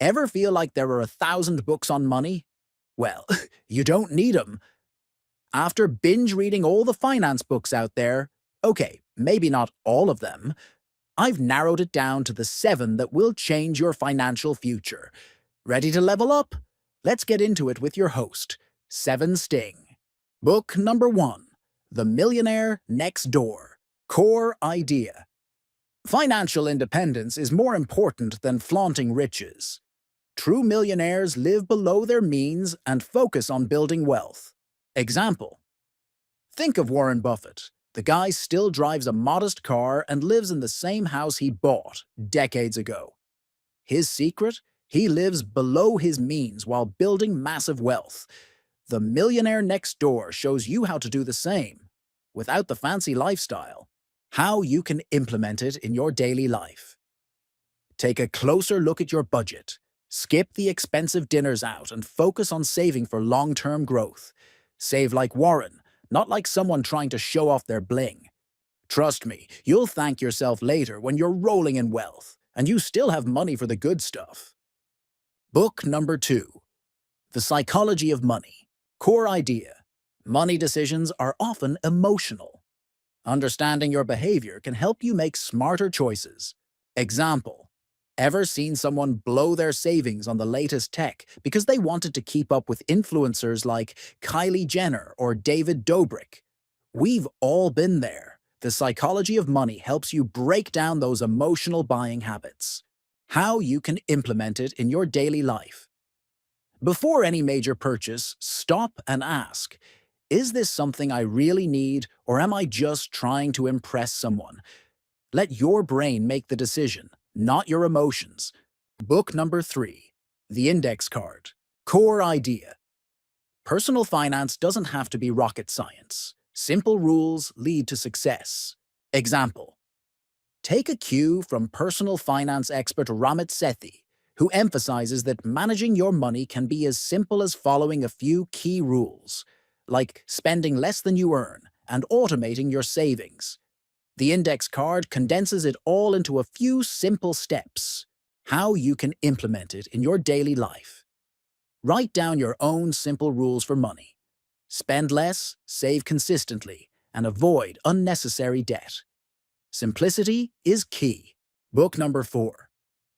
Ever feel like there are 1,000 books on money? Well, you don't need them. After binge reading all the finance books out there, okay, maybe not all of them, I've narrowed it down to the 7 that will change your financial future. Ready to level up? Let's get into it with your host, Sev'n Sting. Book number 1, The Millionaire Next Door. Core Idea. Financial independence is more important than flaunting riches. True millionaires live below their means and focus on building wealth. Example. Think of Warren Buffett. The guy still drives a modest car and lives in the same house he bought decades ago. His secret? He lives below his means while building massive wealth. The Millionaire Next Door shows you how to do the same, without the fancy lifestyle. How you can implement it in your daily life. Take a closer look at your budget. Skip the expensive dinners out and focus on saving for long-term growth. Save like Warren, not like someone trying to show off their bling. Trust me, you'll thank yourself later when you're rolling in wealth, and you still have money for the good stuff. Book number 2, The Psychology of Money. Core Idea. Money decisions are often emotional. Understanding your behavior can help you make smarter choices. Example. Ever seen someone blow their savings on the latest tech because they wanted to keep up with influencers like Kylie Jenner or David Dobrik? We've all been there. The Psychology of Money helps you break down those emotional buying habits. How you can implement it in your daily life. Before any major purchase, stop and ask, is this something I really need, or am I just trying to impress someone? Let your brain make the decision, not your emotions. Book number 3, The Index Card. Core Idea. Personal finance doesn't have to be rocket science. Simple rules lead to success. Example. Take a cue from personal finance expert Ramit Sethi, who emphasizes that managing your money can be as simple as following a few key rules, like spending less than you earn and automating your savings. The index card condenses it all into a few simple steps. How you can implement it in your daily life. Write down your own simple rules for money. Spend less, save consistently, and avoid unnecessary debt. Simplicity is key. Book number 4,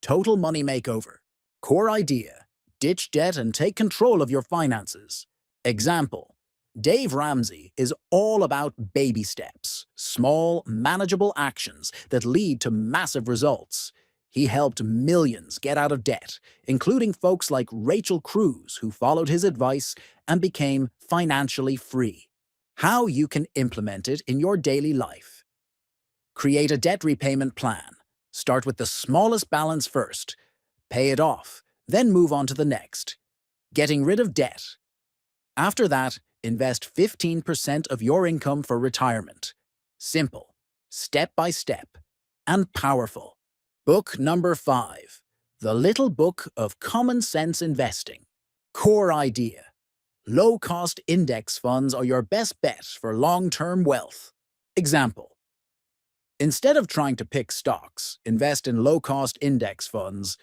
Total Money Makeover. Core Idea. Ditch debt and take control of your finances. Example. Dave Ramsey is all about baby steps, small, manageable actions that lead to massive results. He helped millions get out of debt, including folks like Rachel Cruz, who followed his advice and became financially free. How you can implement it in your daily life. Create a debt repayment plan. Start with the smallest balance first. Pay it off, then move on to the next. Getting rid of debt. After that, invest 15% of your income for retirement. Simple, step by step, and powerful. Book number 5, The Little Book of Common Sense Investing. Core Idea. Low-cost index funds are your best bet for long-term wealth. Example. Instead of trying to pick stocks, invest in low-cost index funds.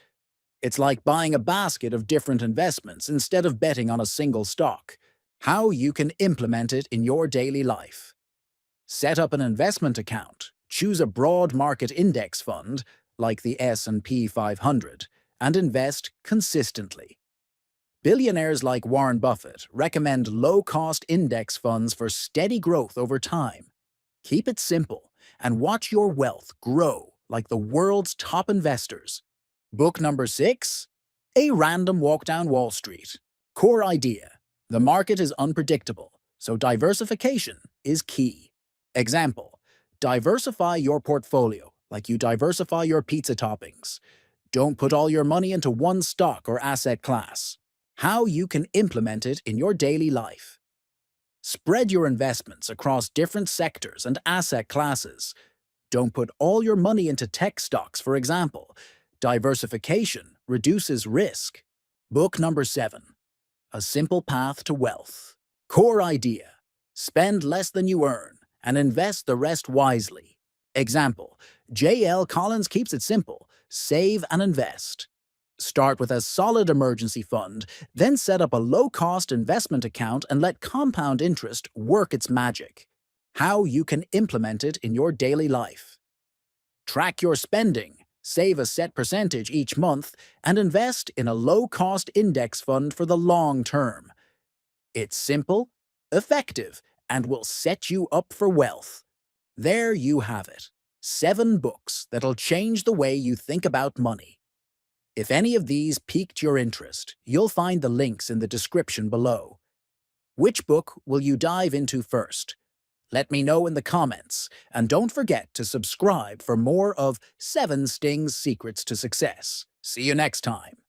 It's like buying a basket of different investments instead of betting on a single stock. How you can implement it in your daily life. Set up an investment account, choose a broad market index fund, like the S&P 500, and invest consistently. Billionaires like Warren Buffett recommend low-cost index funds for steady growth over time. Keep it simple and watch your wealth grow like the world's top investors. Book number 6, A Random Walk Down Wall Street. Core Idea. The market is unpredictable, so diversification is key. Example. Diversify your portfolio like you diversify your pizza toppings. Don't put all your money into one stock or asset class. How you can implement it in your daily life. Spread your investments across different sectors and asset classes. Don't put all your money into tech stocks, for example. Diversification reduces risk. Book number 7, A Simple Path to Wealth. Core Idea. Spend less than you earn and invest the rest wisely. Example. J.L. Collins keeps it simple. Save and invest. Start with a solid emergency fund, then set up a low-cost investment account and let compound interest work its magic. How you can implement it in your daily life. Track your spending, save a set percentage each month, and invest in a low-cost index fund for the long term. It's simple, effective, and will set you up for wealth. There you have it. 7 books that'll change the way you think about money. If any of these piqued your interest, you'll find the links in the description below. Which book will you dive into first? Let me know in the comments, and don't forget to subscribe for more of 7 Sting's Secrets to Success. See you next time.